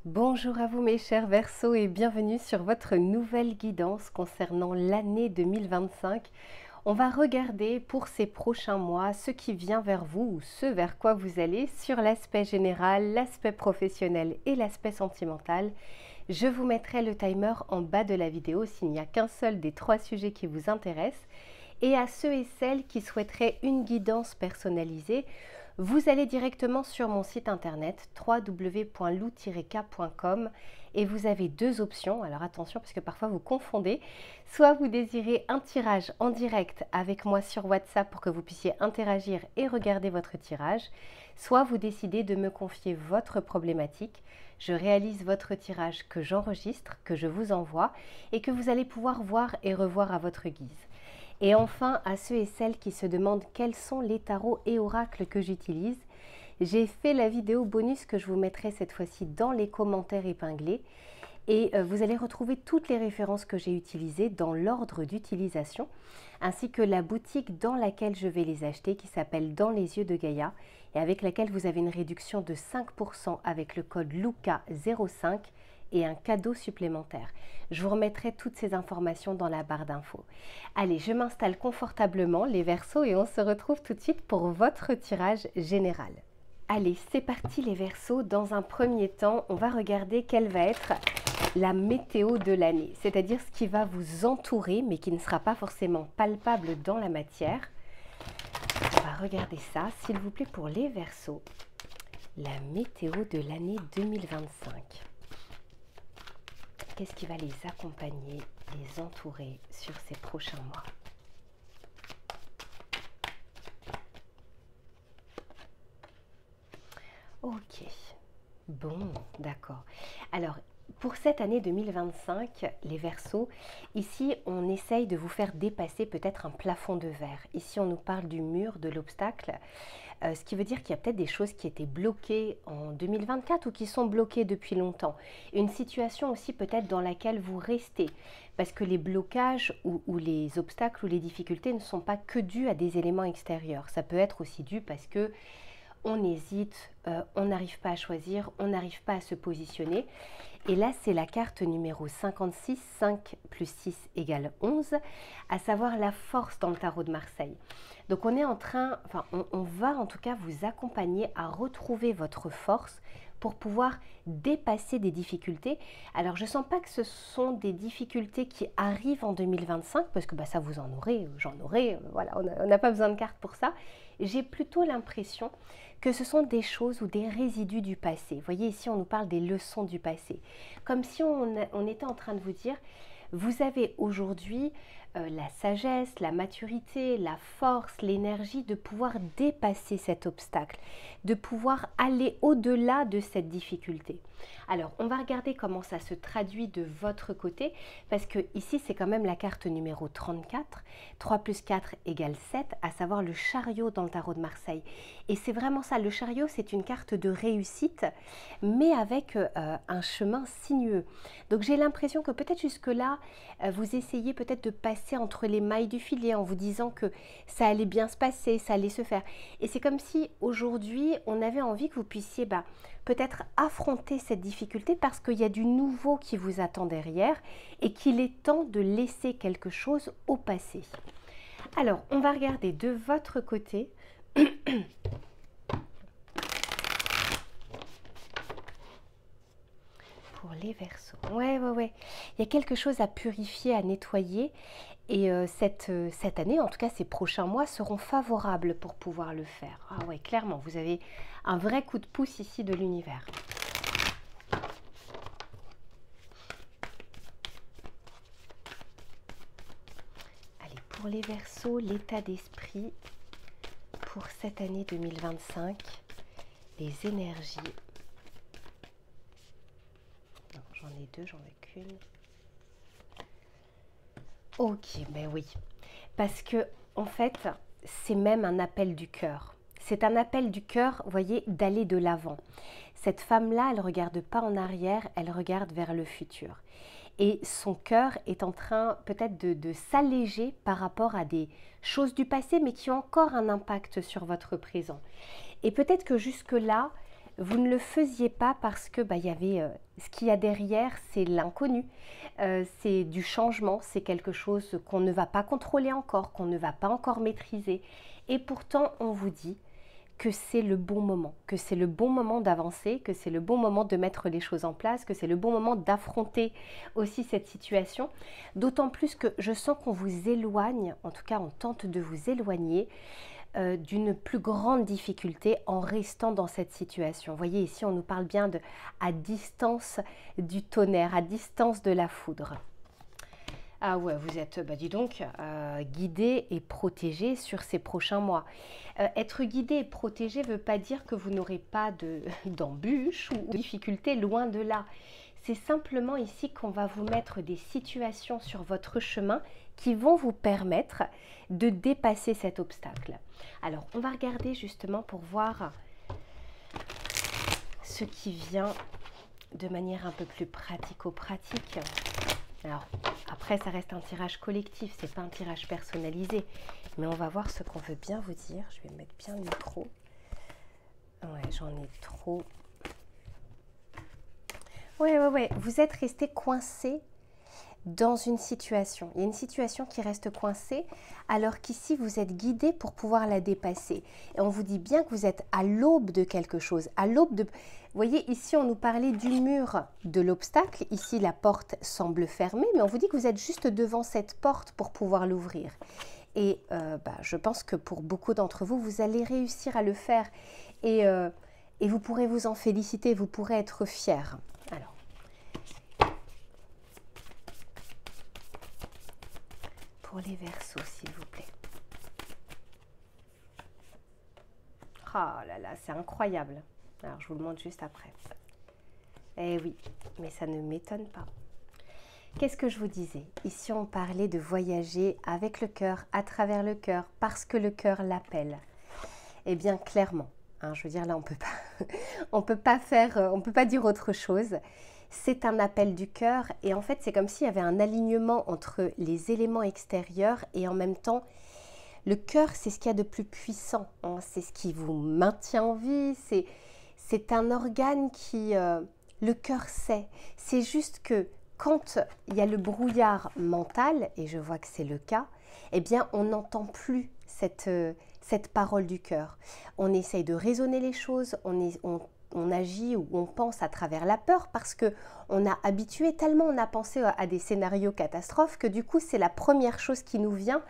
Bonjour à vous mes chers Verseaux et bienvenue sur votre nouvelle guidance concernant l'année 2025. On va regarder pour ces prochains mois ce qui vient vers vous ou ce vers quoi vous allez sur l'aspect général, l'aspect professionnel et l'aspect sentimental. Je vous mettrai le timer en bas de la vidéo s'il n'y a qu'un seul des trois sujets qui vous intéressent. Et à ceux et celles qui souhaiteraient une guidance personnalisée, vous allez directement sur mon site internet www.lou-k.com et vous avez deux options. Alors attention parce que parfois vous confondez. Soit vous désirez un tirage en direct avec moi sur WhatsApp pour que vous puissiez interagir et regarder votre tirage, soit vous décidez de me confier votre problématique. Je réalise votre tirage que j'enregistre, que je vous envoie et que vous allez pouvoir voir et revoir à votre guise. Et enfin, à ceux et celles qui se demandent quels sont les tarots et oracles que j'utilise, j'ai fait la vidéo bonus que je vous mettrai cette fois-ci dans les commentaires épinglés. Et vous allez retrouver toutes les références que j'ai utilisées dans l'ordre d'utilisation, ainsi que la boutique dans laquelle je vais les acheter, qui s'appelle Dans les yeux de Gaïa, et avec laquelle vous avez une réduction de 5% avec le code LUCA05 et un cadeau supplémentaire. Je vous remettrai toutes ces informations dans la barre d'infos. Allez, je m'installe confortablement les Verseaux et on se retrouve tout de suite pour votre tirage général. Allez, c'est parti les Verseaux. Dans un premier temps, on va regarder quelle va être la météo de l'année, c'est-à-dire ce qui va vous entourer mais qui ne sera pas forcément palpable dans la matière. On va regarder ça, s'il vous plaît, pour les Verseaux. La météo de l'année 2025. Qu'est-ce qui va les accompagner, les entourer sur ces prochains mois? Ok, bon, d'accord. Alors, pour cette année 2025, les Verseaux, ici, on essaye de vous faire dépasser peut-être un plafond de verre. Ici, on nous parle du mur, de l'obstacle, ce qui veut dire qu'il y a peut-être des choses qui étaient bloquées en 2024 ou qui sont bloquées depuis longtemps. Une situation aussi peut-être dans laquelle vous restez, parce que les blocages ou les obstacles ou les difficultés ne sont pas que dus à des éléments extérieurs. Ça peut être aussi dû parce que on hésite, on n'arrive pas à choisir, on n'arrive pas à se positionner. Et là, c'est la carte numéro 56, 5 plus 6 égale 11, à savoir la force dans le tarot de Marseille. Donc on est en train, enfin on va en tout cas vous accompagner à retrouver votre force pour pouvoir dépasser des difficultés. Alors je ne sens pas que ce sont des difficultés qui arrivent en 2025, parce que ça vous en aurez, j'en aurai, voilà, on n'a pas besoin de cartes pour ça. J'ai plutôt l'impression que ce sont des choses ou des résidus du passé. Vous voyez, ici, on nous parle des leçons du passé. Comme si on était en train de vous dire, vous avez aujourd'hui la sagesse, la maturité, la force, l'énergie de pouvoir dépasser cet obstacle, de pouvoir aller au-delà de cette difficulté. Alors, on va regarder comment ça se traduit de votre côté, parce que ici, c'est quand même la carte numéro 34. 3 plus 4 égale 7, à savoir le chariot dans le tarot de Marseille. Et c'est vraiment ça, le chariot, c'est une carte de réussite, mais avec un chemin sinueux. Donc, j'ai l'impression que peut-être jusque-là, vous essayez peut-être de passer entre les mailles du filet en vous disant que ça allait bien se passer, ça allait se faire. Et c'est comme si aujourd'hui, on avait envie que vous puissiez peut-être affronter cette difficulté parce qu'il y a du nouveau qui vous attend derrière et qu'il est temps de laisser quelque chose au passé. Alors, on va regarder de votre côté. Pour les Verseaux. Ouais. Il y a quelque chose à purifier, à nettoyer. Et cette année, en tout cas ces prochains mois, seront favorables pour pouvoir le faire. Ah ouais, clairement, vous avez un vrai coup de pouce ici de l'univers. Allez, pour les Verseaux, l'état d'esprit pour cette année 2025, les énergies. Non, j'en ai deux, j'en ai qu'une. Ok, ben oui. Parce que, en fait, c'est même un appel du cœur. C'est un appel du cœur, vous voyez, d'aller de l'avant. Cette femme-là, elle ne regarde pas en arrière, elle regarde vers le futur. Et son cœur est en train peut-être de s'alléger par rapport à des choses du passé, mais qui ont encore un impact sur votre présent. Et peut-être que jusque-là, Vous ne le faisiez pas parce que il y avait ce qu'il y a derrière, c'est l'inconnu, c'est du changement, c'est quelque chose qu'on ne va pas contrôler encore, qu'on ne va pas encore maîtriser. Et pourtant, on vous dit que c'est le bon moment, que c'est le bon moment d'avancer, que c'est le bon moment de mettre les choses en place, que c'est le bon moment d'affronter aussi cette situation. D'autant plus que je sens qu'on vous éloigne, en tout cas on tente de vous éloigner d'une plus grande difficulté en restant dans cette situation. Vous voyez, ici on nous parle bien de à distance du tonnerre, à distance de la foudre. Ah ouais, vous êtes, dis donc, guidé et protégé sur ces prochains mois. Être guidé et protégé ne veut pas dire que vous n'aurez pas d'embûches ou de difficultés, loin de là. C'est simplement ici qu'on va vous mettre des situations sur votre chemin qui vont vous permettre de dépasser cet obstacle. Alors, on va regarder justement pour voir ce qui vient de manière un peu plus pratico-pratique. Alors, après, ça reste un tirage collectif, c'est pas un tirage personnalisé. Mais on va voir ce qu'on veut bien vous dire. Je vais mettre bien le micro. Ouais, j'en ai trop. Ouais. Vous êtes resté coincé dans une situation. Il y a une situation qui reste coincée, alors qu'ici, vous êtes guidé pour pouvoir la dépasser. Et on vous dit bien que vous êtes à l'aube de quelque chose, à l'aube de... Vous voyez, ici, on nous parlait du mur de l'obstacle. Ici, la porte semble fermée, mais on vous dit que vous êtes juste devant cette porte pour pouvoir l'ouvrir. Et je pense que pour beaucoup d'entre vous, vous allez réussir à le faire. Et vous pourrez vous en féliciter, vous pourrez être fiers. Alors, pour les Verseaux, s'il vous plaît. Oh là là, c'est incroyable. Alors, je vous le montre juste après. Eh oui, mais ça ne m'étonne pas. Qu'est-ce que je vous disais? Ici, on parlait de voyager avec le cœur, à travers le cœur, parce que le cœur l'appelle. Eh bien, clairement, je veux dire, là, on peut pas dire autre chose. C'est un appel du cœur et en fait, c'est comme s'il y avait un alignement entre les éléments extérieurs et en même temps, le cœur, c'est ce qu'il y a de plus puissant. C'est ce qui vous maintient en vie. C'est un organe qui... le cœur sait. C'est juste que quand il y a le brouillard mental, et je vois que c'est le cas, eh bien, on n'entend plus cette parole du cœur. On essaye de raisonner les choses, on agit ou on pense à travers la peur parce qu'on a habitué, tellement on a pensé à des scénarios catastrophes que du coup, c'est la première chose qui nous vient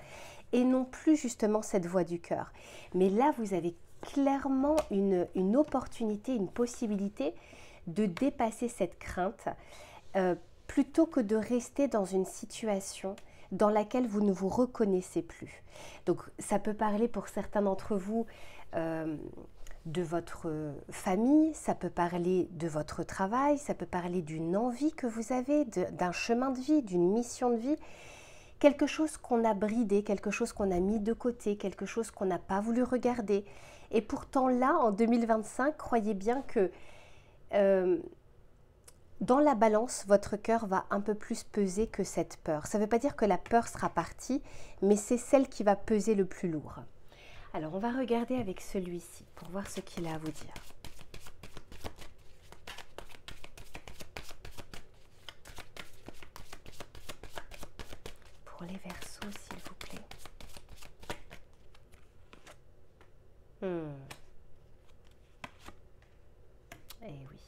et non plus justement cette voix du cœur. Mais là, vous avez clairement une opportunité, une possibilité de dépasser cette crainte plutôt que de rester dans une situation dans laquelle vous ne vous reconnaissez plus. Donc ça peut parler pour certains d'entre vous de votre famille, ça peut parler de votre travail, ça peut parler d'une envie que vous avez, d'un chemin de vie, d'une mission de vie, quelque chose qu'on a bridé, quelque chose qu'on a mis de côté, quelque chose qu'on n'a pas voulu regarder. Et pourtant là, en 2025, croyez bien que dans la balance, votre cœur va un peu plus peser que cette peur. Ça ne veut pas dire que la peur sera partie, mais c'est celle qui va peser le plus lourd. Alors, on va regarder avec celui-ci pour voir ce qu'il a à vous dire. Pour les Verseaux, s'il vous plaît. Eh oui.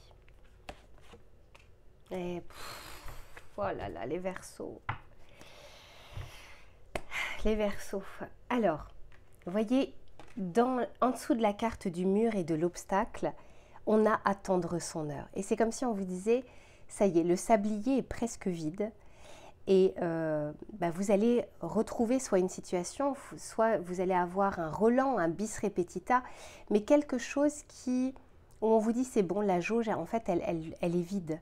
Et oh là là, les Verseaux. Les Verseaux. Alors, vous voyez, en dessous de la carte du mur et de l'obstacle, on a attendre son heure. Et c'est comme si on vous disait, ça y est, le sablier est presque vide. Et vous allez retrouver soit une situation, soit vous allez avoir un relent, un bis repetita, mais quelque chose où on vous dit c'est bon, la jauge, en fait, elle est vide.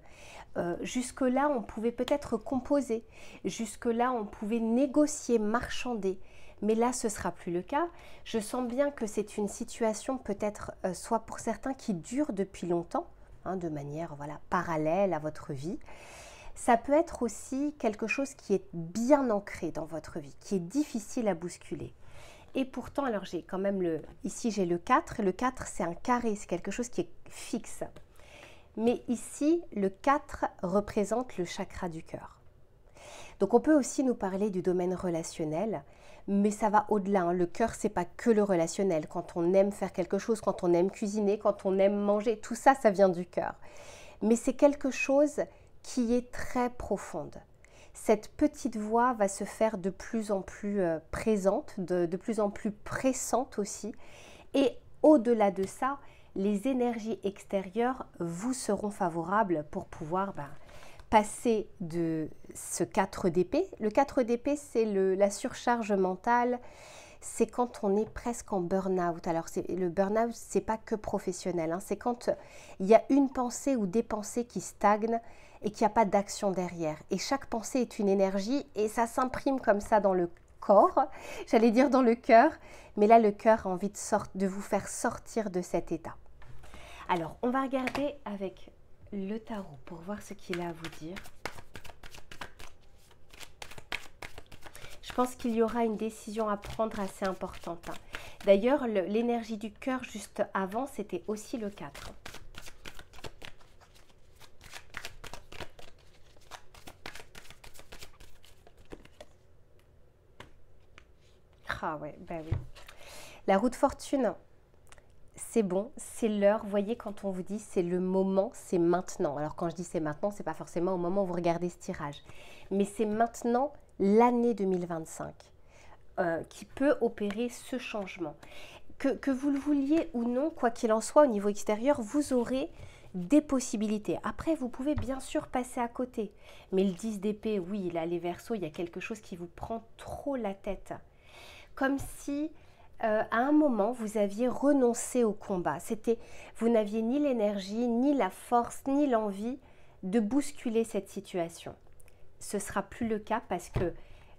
Jusque-là, on pouvait peut-être composer. Jusque-là, on pouvait négocier, marchander. Mais là, ce ne sera plus le cas. Je sens bien que c'est une situation peut-être, soit pour certains, qui dure depuis longtemps, de manière parallèle à votre vie. Ça peut être aussi quelque chose qui est bien ancré dans votre vie, qui est difficile à bousculer. Et pourtant, alors j'ai quand même ici j'ai le 4, le 4 c'est un carré, c'est quelque chose qui est fixe. Mais ici, le 4 représente le chakra du cœur. Donc on peut aussi nous parler du domaine relationnel, mais ça va au-delà, hein. Le cœur, c'est pas que le relationnel. Quand on aime faire quelque chose, quand on aime cuisiner, quand on aime manger, tout ça, ça vient du cœur. Mais c'est quelque chose qui est très profonde. Cette petite voix va se faire de plus en plus présente, de plus en plus pressante aussi. Et au-delà de ça, les énergies extérieures vous seront favorables pour pouvoir passer de ce 4 d'épée. Le 4 d'épée, c'est la surcharge mentale, c'est quand on est presque en burn-out. Alors le burn-out, c'est pas que professionnel, hein. C'est quand il y a une pensée ou des pensées qui stagnent et qu'il n'y a pas d'action derrière. Et chaque pensée est une énergie et ça s'imprime comme ça dans le corps, j'allais dire dans le cœur, mais là le cœur a envie de vous faire sortir de cet état. Alors on va regarder avec le tarot pour voir ce qu'il a à vous dire. Je pense qu'il y aura une décision à prendre assez importante, hein. D'ailleurs, l'énergie du cœur juste avant, c'était aussi le 4. Ah ouais, ben oui. La roue de fortune, c'est bon, c'est l'heure. Vous voyez, quand on vous dit c'est le moment, c'est maintenant. Alors quand je dis c'est maintenant, c'est pas forcément au moment où vous regardez ce tirage. Mais c'est maintenant l'année 2025 qui peut opérer ce changement. Que vous le vouliez ou non, quoi qu'il en soit, au niveau extérieur, vous aurez des possibilités. Après, vous pouvez bien sûr passer à côté. Mais le 10 d'épée, oui, là, les Verseaux, il y a quelque chose qui vous prend trop la tête. Comme si, à un moment, vous aviez renoncé au combat. Vous n'aviez ni l'énergie, ni la force, ni l'envie de bousculer cette situation. Ce ne sera plus le cas parce que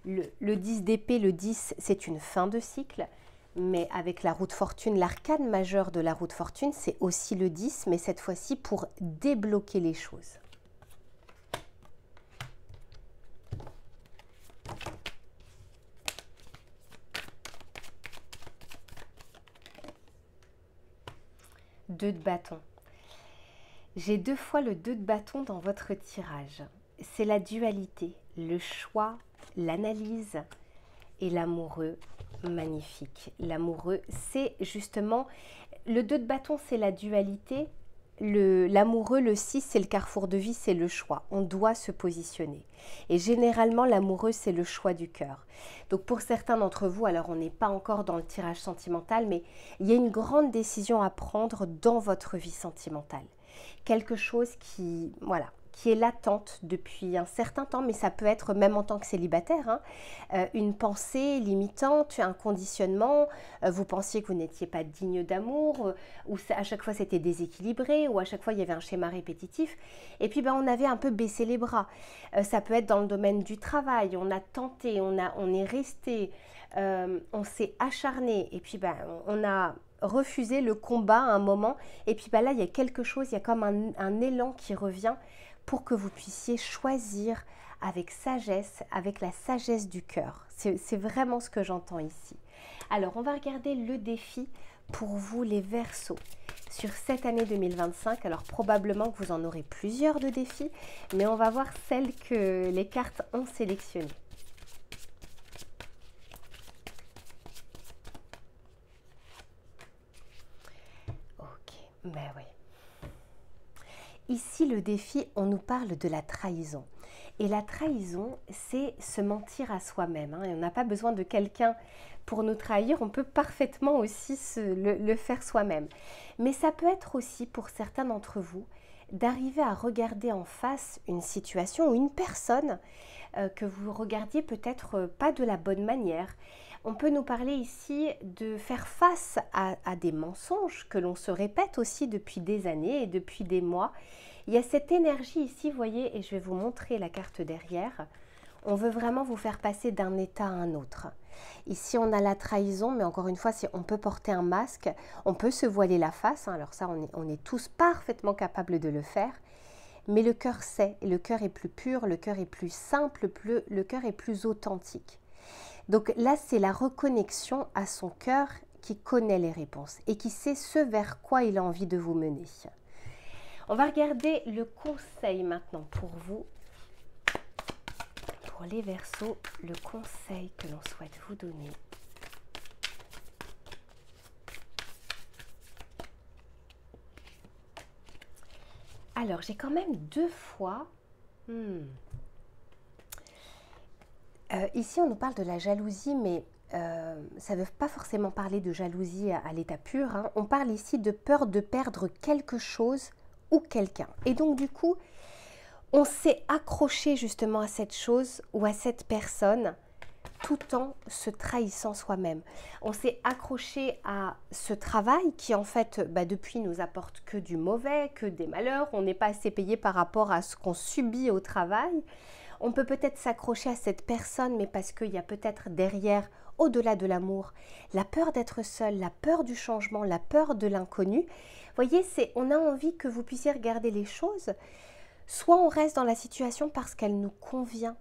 le 10 d'épée, le 10, c'est une fin de cycle. Mais avec la roue de fortune, l'arcane majeure de la roue de fortune, c'est aussi le 10, mais cette fois-ci pour débloquer les choses. Deux de bâton. J'ai 2 fois le 2 de bâton dans votre tirage. C'est la dualité, le choix, l'analyse et l'amoureux. Magnifique. L'amoureux, c'est justement... Le 2 de bâton, c'est la dualité. L'amoureux, le 6, c'est le carrefour de vie, c'est le choix. On doit se positionner. Et généralement, l'amoureux, c'est le choix du cœur. Donc pour certains d'entre vous, alors on n'est pas encore dans le tirage sentimental, mais il y a une grande décision à prendre dans votre vie sentimentale. Quelque chose qui, voilà, qui est latente depuis un certain temps, mais ça peut être même en tant que célibataire, hein, une pensée limitante, un conditionnement, vous pensiez que vous n'étiez pas digne d'amour, ou à chaque fois c'était déséquilibré, ou à chaque fois il y avait un schéma répétitif, et puis on avait un peu baissé les bras. Ça peut être dans le domaine du travail, on a tenté, on est resté, on s'est acharné, et puis on a refusé le combat à un moment, et puis là il y a quelque chose, il y a comme un élan qui revient, pour que vous puissiez choisir avec sagesse, avec la sagesse du cœur. C'est vraiment ce que j'entends ici. Alors, on va regarder le défi pour vous, les Verseaux, sur cette année 2025. Alors, probablement que vous en aurez plusieurs de défis, mais on va voir celles que les cartes ont sélectionnées. Ok, ben oui. Ici, le défi, on nous parle de la trahison. Et la trahison, c'est se mentir à soi-même, hein. Et on n'a pas besoin de quelqu'un pour nous trahir, on peut parfaitement aussi le faire soi-même. Mais ça peut être aussi, pour certains d'entre vous, d'arriver à regarder en face une situation ou une personne que vous regardiez peut-être pas de la bonne manière. On peut nous parler ici de faire face à des mensonges que l'on se répète aussi depuis des années et depuis des mois. Il y a cette énergie ici, vous voyez, et je vais vous montrer la carte derrière. On veut vraiment vous faire passer d'un état à un autre. Ici, on a la trahison, mais encore une fois, on peut porter un masque, on peut se voiler la face. Hein, alors ça, on est tous parfaitement capables de le faire. Mais le cœur sait, et le cœur est plus pur, le cœur est plus simple, le cœur est plus authentique. Donc là, c'est la reconnexion à son cœur qui connaît les réponses et qui sait ce vers quoi il a envie de vous mener. On va regarder le conseil maintenant pour vous. Pour les Verseaux, le conseil que l'on souhaite vous donner. Alors, j'ai quand même 2 fois... ici, on nous parle de la jalousie, mais ça ne veut pas forcément parler de jalousie à l'état pur. Hein. On parle ici de peur de perdre quelque chose ou quelqu'un. Et donc, du coup, on s'est accroché justement à cette chose ou à cette personne tout en se trahissant soi-même. On s'est accroché à ce travail qui en fait depuis nous apporte que du mauvais, que des malheurs. On n'est pas assez payé par rapport à ce qu'on subit au travail. On peut peut-être s'accrocher à cette personne, mais parce qu'il y a peut-être derrière, au-delà de l'amour, la peur d'être seul, la peur du changement, la peur de l'inconnu. Vous voyez, on a envie que vous puissiez regarder les choses. Soit on reste dans la situation parce qu'elle nous convient,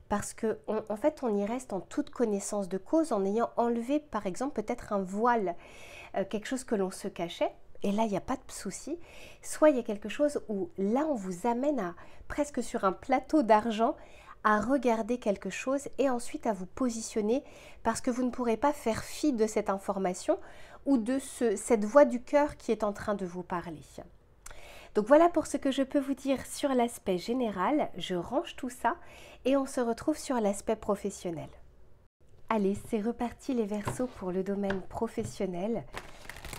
parce qu'en fait, on y reste en toute connaissance de cause, en ayant enlevé, par exemple, peut-être un voile, quelque chose que l'on se cachait, et là, il n'y a pas de souci. Soit il y a quelque chose où, là, on vous amène à, presque sur un plateau d'argent, à regarder quelque chose et ensuite à vous positionner, parce que vous ne pourrez pas faire fi de cette information ou de cette voix du cœur qui est en train de vous parler. Donc voilà pour ce que je peux vous dire sur l'aspect général. Je range tout ça et on se retrouve sur l'aspect professionnel. Allez, c'est reparti les Verseaux pour le domaine professionnel,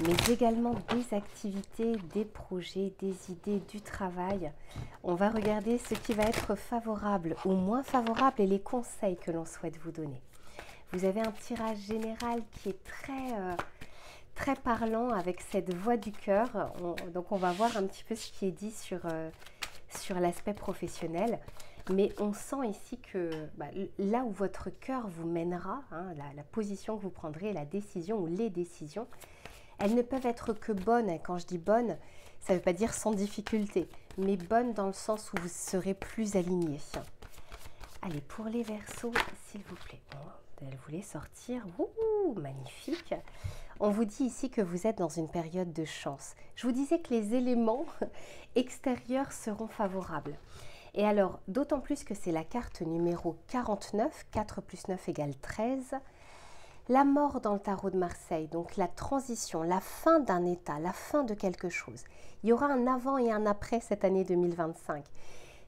mais également des activités, des projets, des idées, du travail. On va regarder ce qui va être favorable ou moins favorable et les conseils que l'on souhaite vous donner. Vous avez un tirage général qui est très parlant avec cette voix du cœur. Donc on va voir un petit peu ce qui est dit sur l'aspect professionnel. Mais on sent ici que là où votre cœur vous mènera, hein, la position que vous prendrez, la décision ou les décisions, elles ne peuvent être que bonnes. Quand je dis bonnes, ça ne veut pas dire sans difficulté, mais bonnes dans le sens où vous serez plus alignés. Allez, pour les Verseaux, s'il vous plaît. Elle voulait sortir. Ouh, magnifique. On vous dit ici que vous êtes dans une période de chance. Je vous disais que les éléments extérieurs seront favorables. Et alors, d'autant plus que c'est la carte numéro 49, 4 plus 9 égale 13. La mort dans le tarot de Marseille, donc la transition, la fin d'un état, la fin de quelque chose. Il y aura un avant et un après cette année 2025.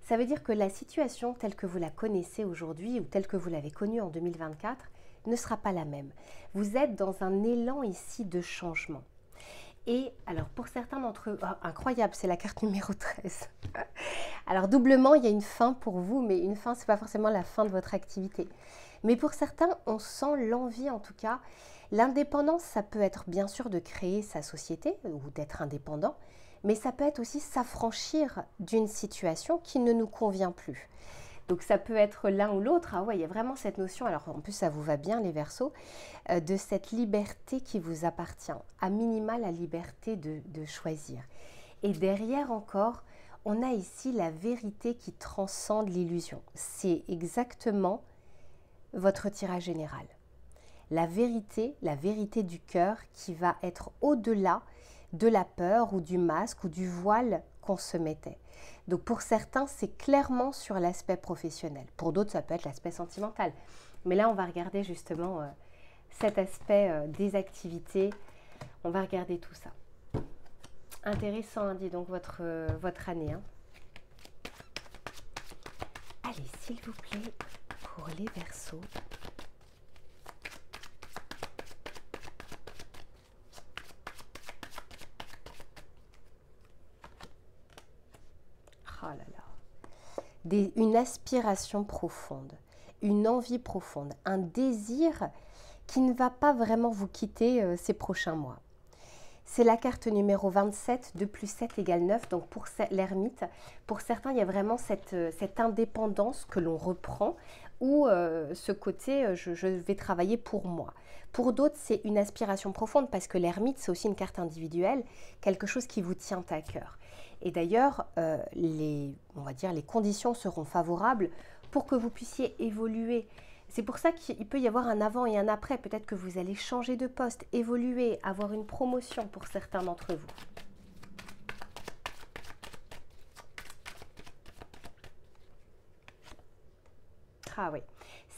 Ça veut dire que la situation telle que vous la connaissez aujourd'hui ou telle que vous l'avez connue en 2024 ne sera pas la même. Vous êtes dans un élan ici de changement. Et alors pour certains d'entre eux, incroyable, c'est la carte numéro 13. Alors doublement, il y a une fin pour vous, mais une fin, ce n'est pas forcément la fin de votre activité. Mais pour certains, on sent l'envie en tout cas. L'indépendance, ça peut être bien sûr de créer sa société ou d'être indépendant, mais ça peut être aussi s'affranchir d'une situation qui ne nous convient plus. Donc ça peut être l'un ou l'autre. Ah ouais, il y a vraiment cette notion, alors en plus ça vous va bien les Verseaux, de cette liberté qui vous appartient, à minima la liberté de choisir. Et derrière encore, on a ici la vérité qui transcende l'illusion. C'est exactement votre tirage général. La vérité du cœur qui va être au-delà de la peur ou du masque ou du voile qu'on se mettait. Donc pour certains, c'est clairement sur l'aspect professionnel. Pour d'autres, ça peut être l'aspect sentimental. Mais là, on va regarder justement cet aspect des activités. On va regarder tout ça. Intéressant, hein, dis donc, votre année. Hein. Allez, s'il vous plaît, pour les Verseaux. Oh là là. Une aspiration profonde, une envie profonde, un désir qui ne va pas vraiment vous quitter ces prochains mois. C'est la carte numéro 27, 2 plus 7 égale 9. Donc pour l'ermite, pour certains, il y a vraiment cette indépendance que l'on reprend ou ce côté je vais travailler pour moi. Pour d'autres, c'est une aspiration profonde parce que l'ermite, c'est aussi une carte individuelle, quelque chose qui vous tient à cœur. Et d'ailleurs, on va dire, les conditions seront favorables pour que vous puissiez évoluer C'est pour ça qu'il peut y avoir un avant et un après. Peut-être que vous allez changer de poste, évoluer, avoir une promotion pour certains d'entre vous. Ah oui,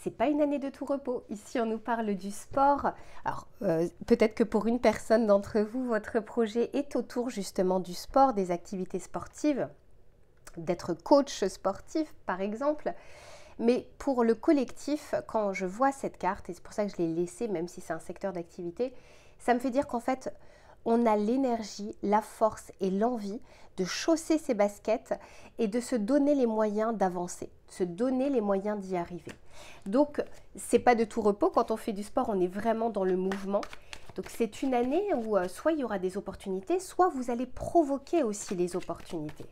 c'est pas une année de tout repos. Ici, on nous parle du sport. Alors, peut-être que pour une personne d'entre vous, votre projet est autour justement du sport, des activités sportives, d'être coach sportif, par exemple. Mais pour le collectif, quand je vois cette carte, et c'est pour ça que je l'ai laissée, même si c'est un secteur d'activité, ça me fait dire qu'en fait, on a l'énergie, la force et l'envie de chausser ses baskets et de se donner les moyens d'avancer, se donner les moyens d'y arriver. Donc, c'est pas de tout repos. Quand on fait du sport, on est vraiment dans le mouvement. Donc, c'est une année où soit il y aura des opportunités, soit vous allez provoquer aussi les opportunités.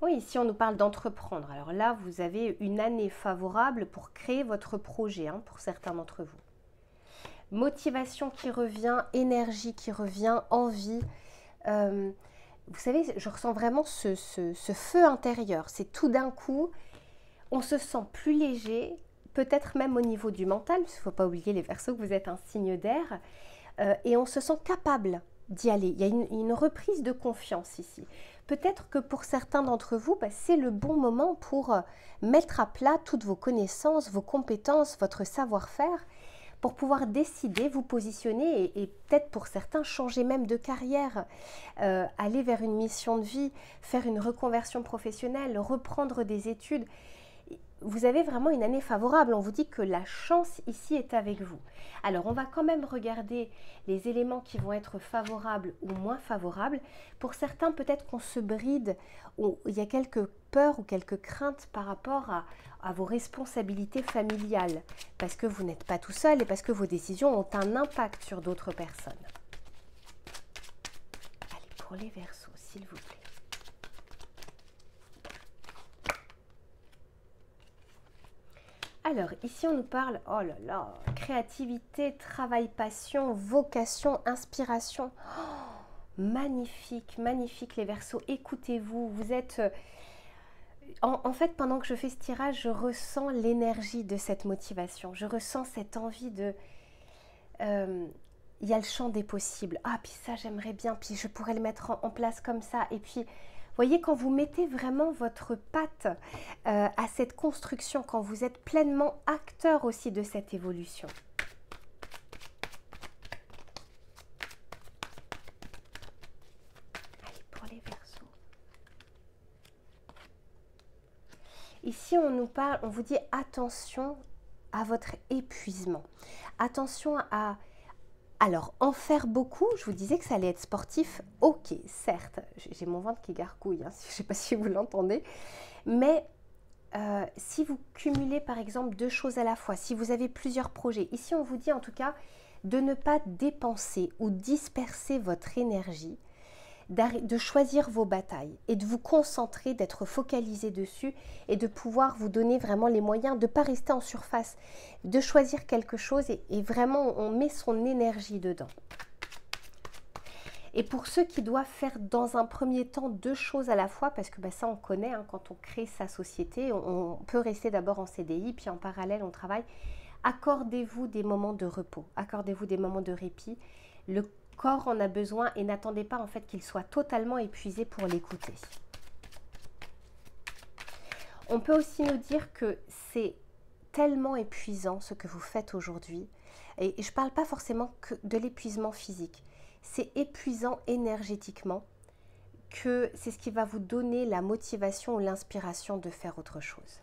Oui, ici on nous parle d'entreprendre. Alors là, vous avez une année favorable pour créer votre projet, hein, pour certains d'entre vous. Motivation qui revient, énergie qui revient, envie. Vous savez, je ressens vraiment ce feu intérieur. C'est tout d'un coup, on se sent plus léger, peut-être même au niveau du mental, parce qu'il ne faut pas oublier les Verseaux que vous êtes un signe d'air, et on se sent capable d'y aller. Il y a une reprise de confiance ici. Peut-être que pour certains d'entre vous, c'est le bon moment pour mettre à plat toutes vos connaissances, vos compétences, votre savoir-faire, pour pouvoir décider, vous positionner et peut-être pour certains changer même de carrière, aller vers une mission de vie, faire une reconversion professionnelle, reprendre des études. Vous avez vraiment une année favorable. On vous dit que la chance ici est avec vous. Alors, on va quand même regarder les éléments qui vont être favorables ou moins favorables. Pour certains, peut-être qu'on se bride, ou il y a quelques peurs ou quelques craintes par rapport à vos responsabilités familiales, parce que vous n'êtes pas tout seul et parce que vos décisions ont un impact sur d'autres personnes. Allez, pour les Verseaux, s'il vous plaît. Alors, ici, on nous parle, oh là là, créativité, travail, passion, vocation, inspiration. Oh, magnifique, magnifique les Verseaux. Écoutez-vous, vous êtes... En fait, pendant que je fais ce tirage, je ressens l'énergie de cette motivation. Je ressens cette envie de... Il y a le champ des possibles. Ah, puis ça, j'aimerais bien. Puis je pourrais le mettre en place comme ça. Et puis... Voyez, quand vous mettez vraiment votre patte à cette construction, quand vous êtes pleinement acteur aussi de cette évolution. Allez, pour les Verseaux. Ici, on nous parle, on vous dit attention à votre épuisement. Attention à... Alors, en faire beaucoup, je vous disais que ça allait être sportif, ok, certes, j'ai mon ventre qui gargouille, hein, je ne sais pas si vous l'entendez, mais si vous cumulez par exemple 2 choses à la fois, si vous avez plusieurs projets, ici on vous dit en tout cas de ne pas dépenser ou disperser votre énergie, de choisir vos batailles et de vous concentrer, d'être focalisé dessus et de pouvoir vous donner vraiment les moyens de ne pas rester en surface, de choisir quelque chose et vraiment on met son énergie dedans. Et pour ceux qui doivent faire dans un premier temps 2 choses à la fois, parce que ça on connaît, hein, quand on crée sa société, on peut rester d'abord en CDI, puis en parallèle on travaille, accordez-vous des moments de repos, accordez-vous des moments de répit. Le corps en a besoin et n'attendez pas en fait qu'il soit totalement épuisé pour l'écouter. On peut aussi nous dire que c'est tellement épuisant ce que vous faites aujourd'hui, et je ne parle pas forcément que de l'épuisement physique, c'est épuisant énergétiquement que c'est ce qui va vous donner la motivation ou l'inspiration de faire autre chose.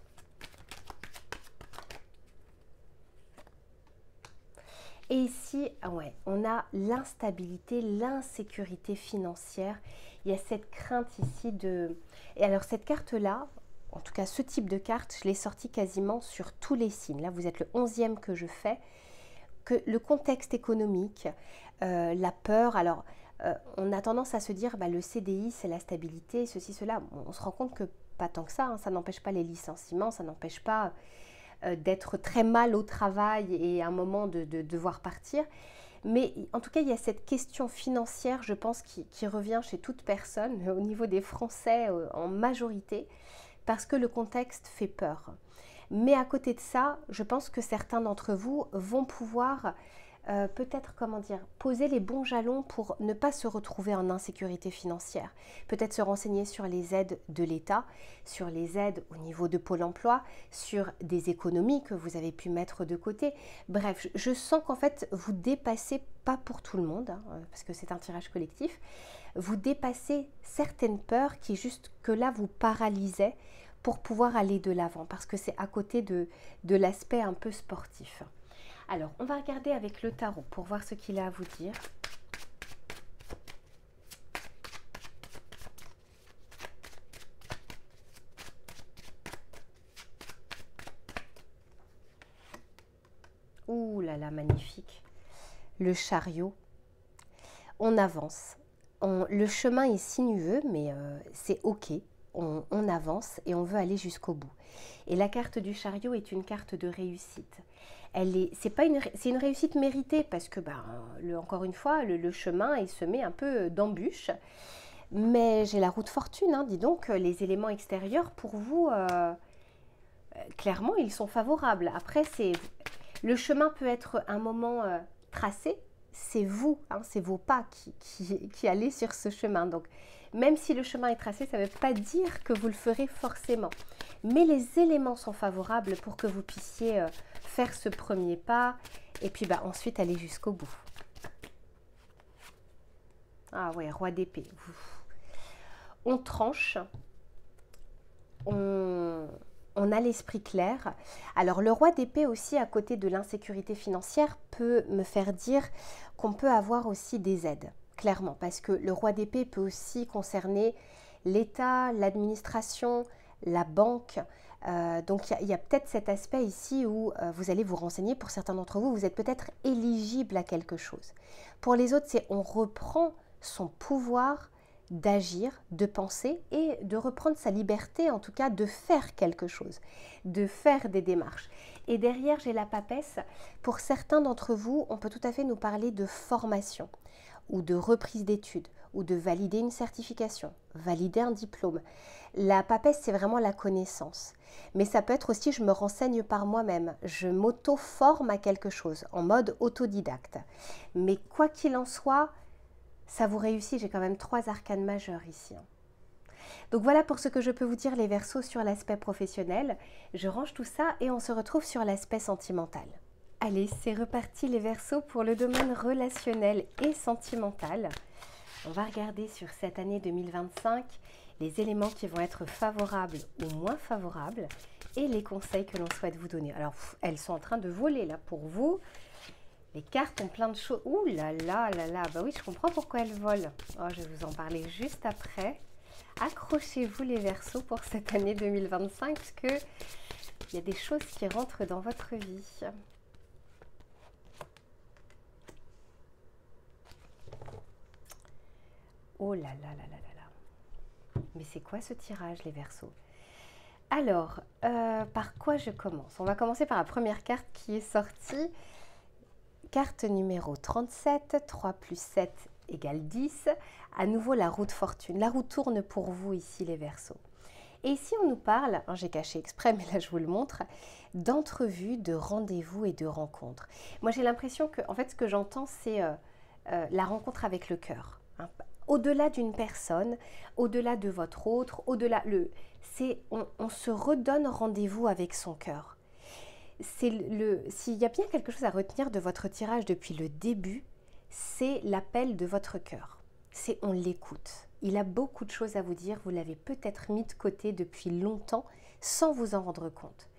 Et ici, ouais, on a l'instabilité, l'insécurité financière. Il y a cette crainte ici de... Et alors cette carte-là, en tout cas ce type de carte, je l'ai sortie quasiment sur tous les signes. Là, vous êtes le 11e que je fais. Que le contexte économique, la peur... Alors, on a tendance à se dire, le CDI, c'est la stabilité, ceci, cela. On se rend compte que pas tant que ça, hein, ça n'empêche pas les licenciements, ça n'empêche pas... d'être très mal au travail et à un moment de devoir partir. Mais en tout cas, il y a cette question financière, je pense, qui revient chez toute personne, au niveau des Français en majorité, parce que le contexte fait peur. Mais à côté de ça, je pense que certains d'entre vous vont pouvoir peut-être, comment dire, poser les bons jalons pour ne pas se retrouver en insécurité financière. Peut-être se renseigner sur les aides de l'État, sur les aides au niveau de Pôle emploi, sur des économies que vous avez pu mettre de côté. Bref, je sens qu'en fait, vous dépassez, pas pour tout le monde, hein, parce que c'est un tirage collectif, vous dépassez certaines peurs qui juste que là vous paralysaient pour pouvoir aller de l'avant, parce que c'est à côté de l'aspect un peu sportif. Alors, on va regarder avec le tarot pour voir ce qu'il a à vous dire. Ouh là là, magnifique. Le chariot. On avance. Le chemin est sinueux, mais c'est ok. On avance et on veut aller jusqu'au bout. Et la carte du chariot est une carte de réussite. C'est une réussite méritée parce que, encore une fois, le chemin est semé un peu d'embûches. Mais j'ai la roue de fortune, hein, dis donc, les éléments extérieurs pour vous, clairement, ils sont favorables. Après, le chemin peut être un moment tracé, c'est vous, hein, c'est vos pas qui allez sur ce chemin. Donc, même si le chemin est tracé, ça ne veut pas dire que vous le ferez forcément. Mais les éléments sont favorables pour que vous puissiez faire ce premier pas et puis ensuite aller jusqu'au bout. Ah ouais, roi d'épée. On tranche, on a l'esprit clair. Alors le roi d'épée aussi, à côté de l'insécurité financière, peut me faire dire qu'on peut avoir aussi des aides, clairement, parce que le roi d'épée peut aussi concerner l'État, l'administration, la banque. Donc il y a peut-être cet aspect ici où vous allez vous renseigner. Pour certains d'entre vous, vous êtes peut-être éligible à quelque chose. Pour les autres, c'est on reprend son pouvoir d'agir, de penser et de reprendre sa liberté, en tout cas de faire quelque chose, de faire des démarches. Et derrière, j'ai la papesse. Pour certains d'entre vous, on peut tout à fait nous parler de formation ou de reprise d'études ou de valider une certification, valider un diplôme. La papesse, c'est vraiment la connaissance. Mais ça peut être aussi, je me renseigne par moi-même, je m'auto-forme à quelque chose en mode autodidacte. Mais quoi qu'il en soit, ça vous réussit. J'ai quand même 3 arcanes majeures ici. Donc voilà pour ce que je peux vous dire les Verseaux sur l'aspect professionnel. Je range tout ça et on se retrouve sur l'aspect sentimental. Allez, c'est reparti les Verseaux pour le domaine relationnel et sentimental. On va regarder sur cette année 2025 les éléments qui vont être favorables ou moins favorables et les conseils que l'on souhaite vous donner. Alors, elles sont en train de voler là pour vous. Les cartes ont plein de choses. Ouh là là là là. Bah oui, je comprends pourquoi elles volent. Oh, je vais vous en parler juste après. Accrochez-vous les Verseaux pour cette année 2025 parce que il y a des choses qui rentrent dans votre vie. Oh là là là là là là. Mais c'est quoi ce tirage, les Verseaux? Alors, par quoi je commence? On va commencer par la première carte qui est sortie. Carte numéro 37, 3 plus 7 égale 10. À nouveau, la roue de fortune. La roue tourne pour vous ici, les Verseaux. Et ici, on nous parle, hein, j'ai caché exprès, mais là, je vous le montre, d'entrevues, de rendez-vous et de rencontres. Moi, j'ai l'impression que, en fait, ce que j'entends, c'est la rencontre avec le cœur. Hein. Au-delà d'une personne, au-delà de votre autre, au-delà, on se redonne rendez-vous avec son cœur. S'il y a bien quelque chose à retenir de votre tirage depuis le début, c'est l'appel de votre cœur. C'est on l'écoute. Il a beaucoup de choses à vous dire, vous l'avez peut-être mis de côté depuis longtemps sans vous en rendre compte.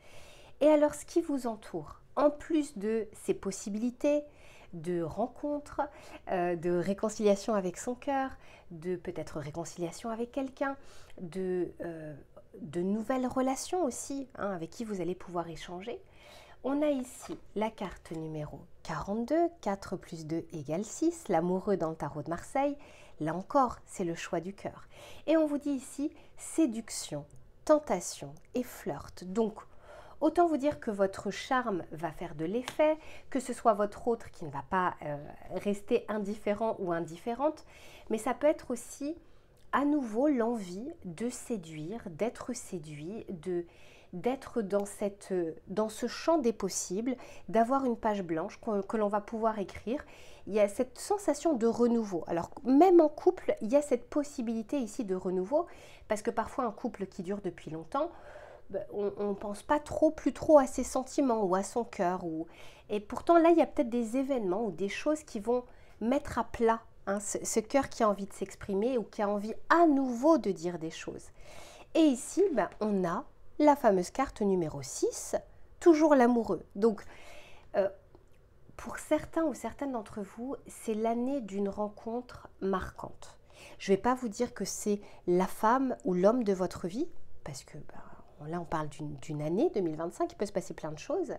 Et alors ce qui vous entoure, en plus de ces possibilités de rencontres, de réconciliation avec son cœur, de peut-être réconciliation avec quelqu'un, de nouvelles relations aussi, hein, avec qui vous allez pouvoir échanger. On a ici la carte numéro 42, 4 plus 2 égale 6, l'amoureux dans le tarot de Marseille. Là encore, c'est le choix du cœur. Et on vous dit ici séduction, tentation et flirt. Donc, autant vous dire que votre charme va faire de l'effet, que ce soit votre autre qui ne va pas rester indifférent ou indifférente, mais ça peut être aussi à nouveau l'envie de séduire, d'être séduit, d'être dans ce champ des possibles, d'avoir une page blanche que l'on va pouvoir écrire. Il y a cette sensation de renouveau. Alors même en couple, il y a cette possibilité ici de renouveau, parce que parfois un couple qui dure depuis longtemps, on ne pense pas plus trop à ses sentiments ou à son cœur. Et pourtant là, il y a peut-être des événements ou des choses qui vont mettre à plat ce cœur qui a envie de s'exprimer ou qui a envie à nouveau de dire des choses. Et ici, on a la fameuse carte numéro 6, toujours l'amoureux. Donc, pour certains ou certaines d'entre vous, c'est l'année d'une rencontre marquante. Je ne vais pas vous dire que c'est la femme ou l'homme de votre vie, parce que là, on parle d'une année 2025, il peut se passer plein de choses.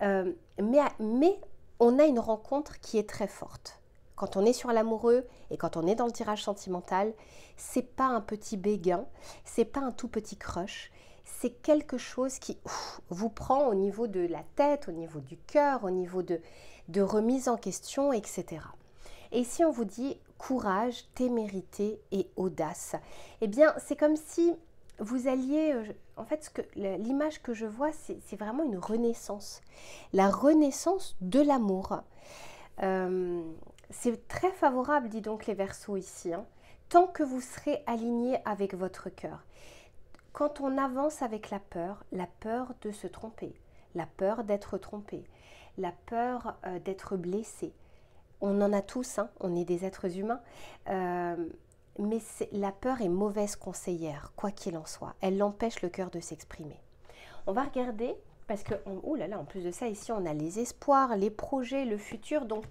Mais on a une rencontre qui est très forte. Quand on est sur l'amoureux et quand on est dans le tirage sentimental, c'est pas un petit béguin, c'est pas un tout petit crush, c'est quelque chose qui vous prend au niveau de la tête, au niveau du cœur, au niveau de remise en question, etc. Et ici, on vous dit courage, témérité et audace. Eh bien, c'est comme si vous alliez... En fait, l'image que je vois, c'est vraiment une renaissance. La renaissance de l'amour. C'est très favorable, dis donc les Verseaux ici, tant que vous serez alignés avec votre cœur. Quand on avance avec la peur de se tromper, la peur d'être trompé, la peur d'être blessé, on en a tous, on est des êtres humains, mais la peur est mauvaise conseillère, quoi qu'il en soit. Elle empêche le cœur de s'exprimer. On va regarder, parce que, oh là là, en plus de ça, ici, on a les espoirs, les projets, le futur. Donc,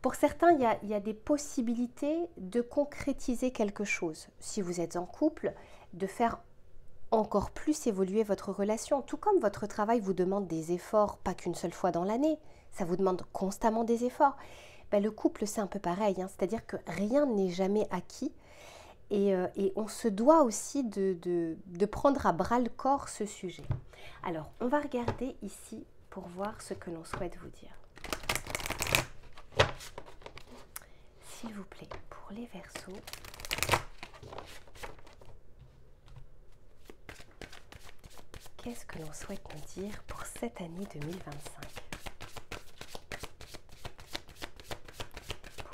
pour certains, il y a des possibilités de concrétiser quelque chose. Si vous êtes en couple, de faire encore plus évoluer votre relation. Tout comme votre travail vous demande des efforts, pas qu'une seule fois dans l'année, ça vous demande constamment des efforts. Le couple, c'est un peu pareil, c'est-à-dire que rien n'est jamais acquis. Et on se doit aussi de prendre à bras le corps ce sujet. Alors, on va regarder ici pour voir ce que l'on souhaite vous dire. S'il vous plaît, pour les Verseaux, qu'est-ce que l'on souhaite nous dire pour cette année 2025 ?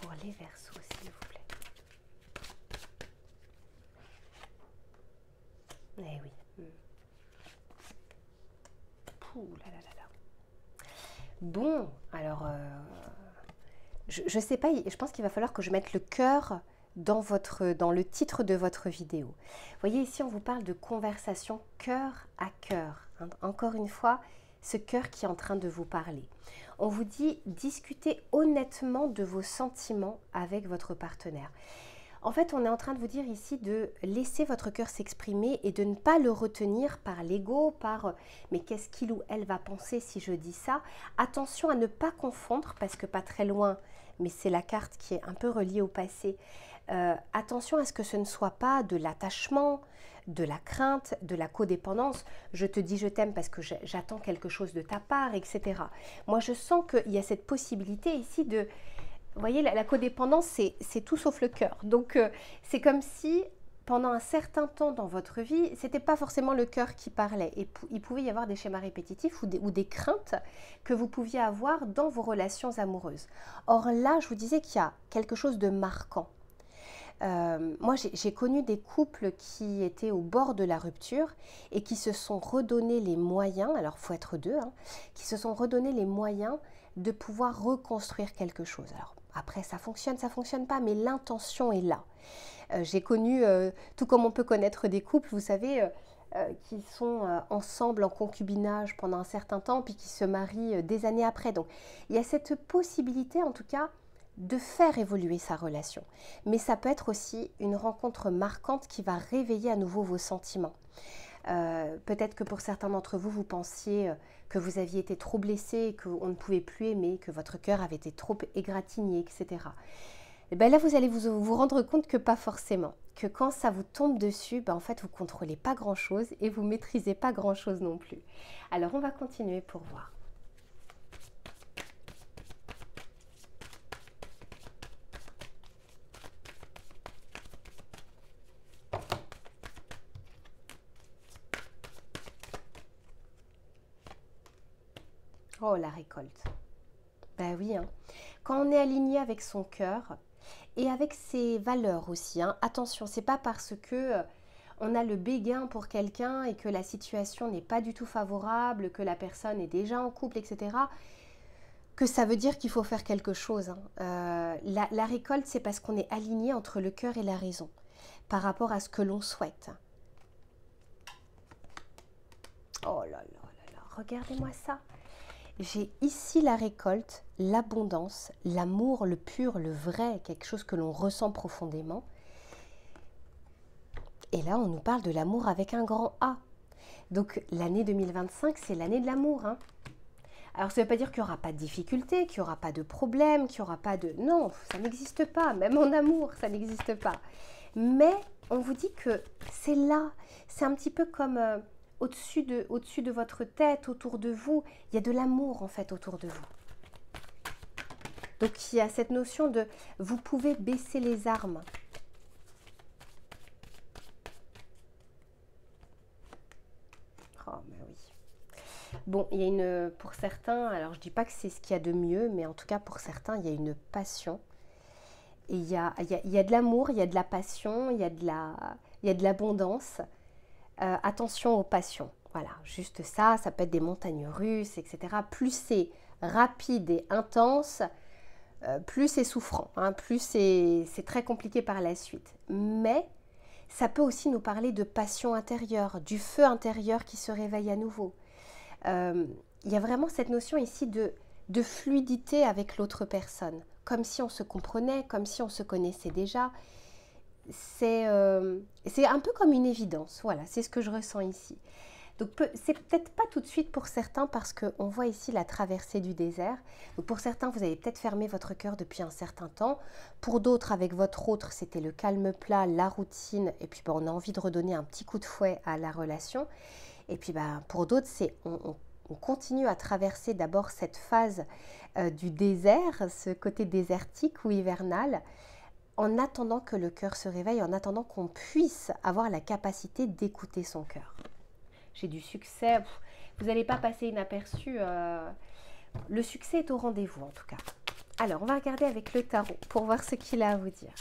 Pour les Verseaux, s'il vous plaît. Eh oui. Pouh là là là là. Bon, alors, je sais pas, je pense qu'il va falloir que je mette le cœur dans le titre de votre vidéo. Vous voyez ici, on vous parle de conversation cœur à cœur. Encore une fois, ce cœur qui est en train de vous parler. On vous dit discutez honnêtement de vos sentiments avec votre partenaire. En fait, on est en train de vous dire ici de laisser votre cœur s'exprimer et de ne pas le retenir par l'ego, par « mais qu'est-ce qu'il ou elle va penser si je dis ça ?» Attention à ne pas confondre, parce que pas très loin, mais c'est la carte qui est un peu reliée au passé. Attention à ce que ce ne soit pas de l'attachement, de la crainte, de la codépendance. Je te dis je t'aime parce que j'attends quelque chose de ta part, etc. Moi, je sens qu'il y a cette possibilité ici de... Vous voyez, la codépendance, c'est tout sauf le cœur. Donc, c'est comme si, pendant un certain temps dans votre vie, ce n'était pas forcément le cœur qui parlait. Et il pouvait y avoir des schémas répétitifs ou des craintes que vous pouviez avoir dans vos relations amoureuses. Or là, je vous disais qu'il y a quelque chose de marquant. Moi, j'ai connu des couples qui étaient au bord de la rupture et qui se sont redonnés les moyens, alors il faut être deux, qui se sont redonnés les moyens de pouvoir reconstruire quelque chose. Alors, après, ça fonctionne pas, mais l'intention est là. J'ai connu, tout comme on peut connaître des couples, vous savez, qui sont ensemble en concubinage pendant un certain temps, puis qui se marient des années après. Donc, il y a cette possibilité, en tout cas, de faire évoluer sa relation. Mais ça peut être aussi une rencontre marquante qui va réveiller à nouveau vos sentiments. Peut-être que pour certains d'entre vous, vous pensiez que vous aviez été trop blessé, qu'on ne pouvait plus aimer, que votre cœur avait été trop égratigné, etc. Et bien là, vous allez vous rendre compte que pas forcément. Que quand ça vous tombe dessus, en fait, vous ne contrôlez pas grand-chose et vous ne maîtrisez pas grand-chose non plus. Alors, on va continuer pour voir. Oh, la récolte. Ben oui, hein. Quand on est aligné avec son cœur et avec ses valeurs aussi, hein. Attention, c'est pas parce que on a le béguin pour quelqu'un et que la situation n'est pas du tout favorable, que la personne est déjà en couple, etc., que ça veut dire qu'il faut faire quelque chose, hein. La récolte, c'est parce qu'on est aligné entre le cœur et la raison par rapport à ce que l'on souhaite. Oh là là là là, regardez-moi ça. J'ai ici la récolte, l'abondance, l'amour, le pur, le vrai, quelque chose que l'on ressent profondément. Et là, on nous parle de l'amour avec un grand A. Donc l'année 2025, c'est l'année de l'amour, hein. Alors ça ne veut pas dire qu'il n'y aura pas de difficultés, qu'il n'y aura pas de problèmes, qu'il n'y aura pas de... Non, ça n'existe pas, même en amour, ça n'existe pas. Mais on vous dit que c'est là, c'est un petit peu comme au-dessus de votre tête, autour de vous, il y a de l'amour en fait autour de vous. Donc il y a cette notion de vous pouvez baisser les armes. Oh mais oui. Bon, il y a pour certains, alors je ne dis pas que c'est ce qu'il y a de mieux, mais en tout cas pour certains, il y a une passion. Et il y a de l'amour, il y a de la passion, il y a de l'abondance. Attention aux passions. Voilà, juste ça, ça peut être des montagnes russes, etc. Plus c'est rapide et intense, plus c'est souffrant, hein, plus c'est très compliqué par la suite. Mais ça peut aussi nous parler de passion intérieure, du feu intérieur qui se réveille à nouveau. Il y a vraiment cette notion ici de fluidité avec l'autre personne, comme si on se comprenait, comme si on se connaissait déjà. C'est un peu comme une évidence, voilà, c'est ce que je ressens ici. Donc c'est peut-être pas tout de suite pour certains parce qu'on voit ici la traversée du désert. Donc pour certains, vous avez peut-être fermé votre cœur depuis un certain temps. Pour d'autres, avec votre autre, c'était le calme plat, la routine. Et puis on a envie de redonner un petit coup de fouet à la relation. Et puis pour d'autres, c'est on continue à traverser d'abord cette phase du désert, ce côté désertique ou hivernal, en attendant que le cœur se réveille, en attendant qu'on puisse avoir la capacité d'écouter son cœur. J'ai du succès, vous n'allez pas passer inaperçu, le succès est au rendez-vous en tout cas. Alors, on va regarder avec le tarot pour voir ce qu'il a à vous dire.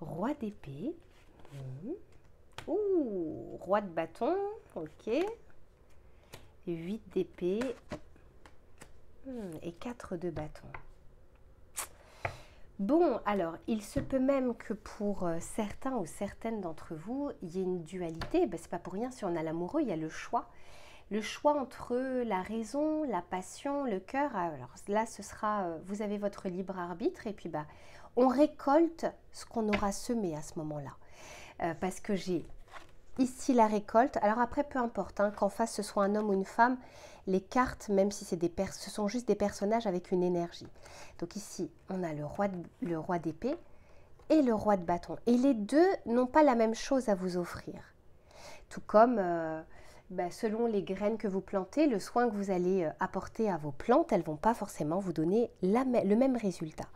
Roi d'épée. Ouh, roi de bâton, ok. 8 d'épée et 4 de bâton. Bon, alors, il se peut même que pour certains ou certaines d'entre vous, il y ait une dualité. Ben, c'est pas pour rien, si on a l'amoureux, il y a le choix. Le choix entre la raison, la passion, le cœur. Alors là, ce sera, vous avez votre libre arbitre et puis on récolte ce qu'on aura semé à ce moment-là. Parce que j'ai ici la récolte. Alors après, peu importe, hein, qu'en face ce soit un homme ou une femme, les cartes, même si ce sont juste des personnages avec une énergie. Donc ici, on a le roi d'épée et le roi de bâton. Et les deux n'ont pas la même chose à vous offrir. Tout comme, selon les graines que vous plantez, le soin que vous allez apporter à vos plantes, elles ne vont pas forcément vous donner le même résultat.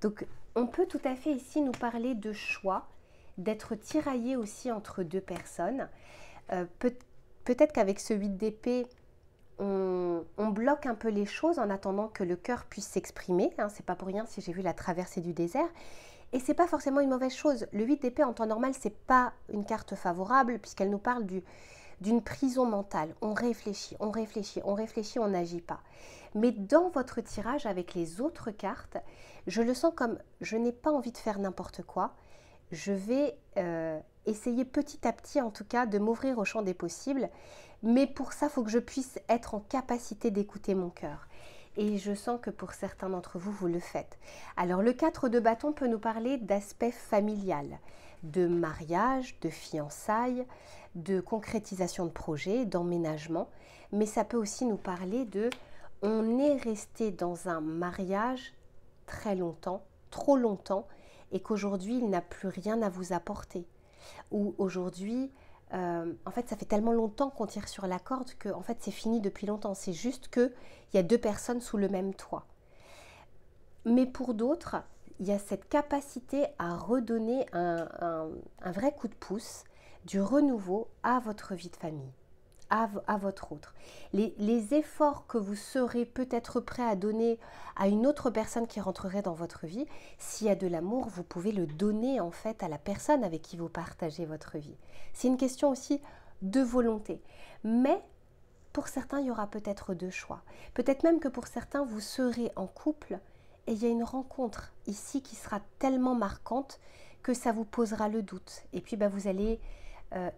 Donc, on peut tout à fait ici nous parler de choix, d'être tiraillé aussi entre deux personnes. Peut-être qu'avec ce 8 d'épée, on bloque un peu les choses en attendant que le cœur puisse s'exprimer. Hein, c'est pas pour rien si j'ai vu la traversée du désert. Et c'est pas forcément une mauvaise chose. Le 8 d'épée en temps normal, c'est pas une carte favorable puisqu'elle nous parle d'une prison mentale. On réfléchit, on réfléchit, on réfléchit, on n'agit pas. Mais dans votre tirage avec les autres cartes, je le sens comme je n'ai pas envie de faire n'importe quoi. Je vais essayer petit à petit, en tout cas, de m'ouvrir au champ des possibles. Mais pour ça, il faut que je puisse être en capacité d'écouter mon cœur. Et je sens que pour certains d'entre vous, vous le faites. Alors, le 4 de bâton peut nous parler d'aspect familial, de mariage, de fiançailles, de concrétisation de projets, d'emménagement. Mais ça peut aussi nous parler on est resté dans un mariage très longtemps, trop longtemps, et qu'aujourd'hui, il n'a plus rien à vous apporter. Ou aujourd'hui, en fait, ça fait tellement longtemps qu'on tire sur la corde que en fait, c'est fini depuis longtemps. C'est juste qu'il y a deux personnes sous le même toit. Mais pour d'autres, il y a cette capacité à redonner un vrai coup de pouce, du renouveau à votre vie de famille, à votre autre. Les efforts que vous serez peut-être prêt à donner à une autre personne qui rentrerait dans votre vie, s'il y a de l'amour, vous pouvez le donner en fait à la personne avec qui vous partagez votre vie. C'est une question aussi de volonté. Mais pour certains, il y aura peut-être deux choix. Peut-être même que pour certains, vous serez en couple et il y a une rencontre ici qui sera tellement marquante que ça vous posera le doute. Et puis vous allez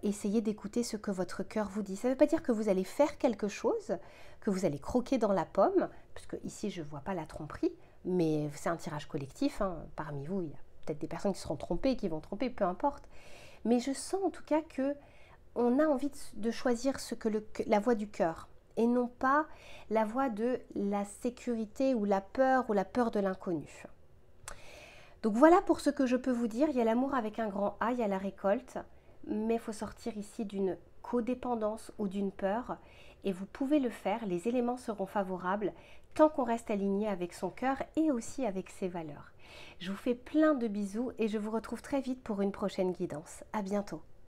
essayer d'écouter ce que votre cœur vous dit. Ça ne veut pas dire que vous allez faire quelque chose, que vous allez croquer dans la pomme, puisque ici je ne vois pas la tromperie, mais c'est un tirage collectif. Parmi vous, il y a peut-être des personnes qui seront trompées, qui vont tromper, peu importe. Mais je sens en tout cas que on a envie de choisir la voie du cœur et non pas la voie de la sécurité ou la peur de l'inconnu. Donc voilà pour ce que je peux vous dire. Il y a l'amour avec un grand A, il y a la récolte, mais il faut sortir ici d'une codépendance ou d'une peur et vous pouvez le faire, les éléments seront favorables tant qu'on reste aligné avec son cœur et aussi avec ses valeurs. Je vous fais plein de bisous et je vous retrouve très vite pour une prochaine guidance. À bientôt.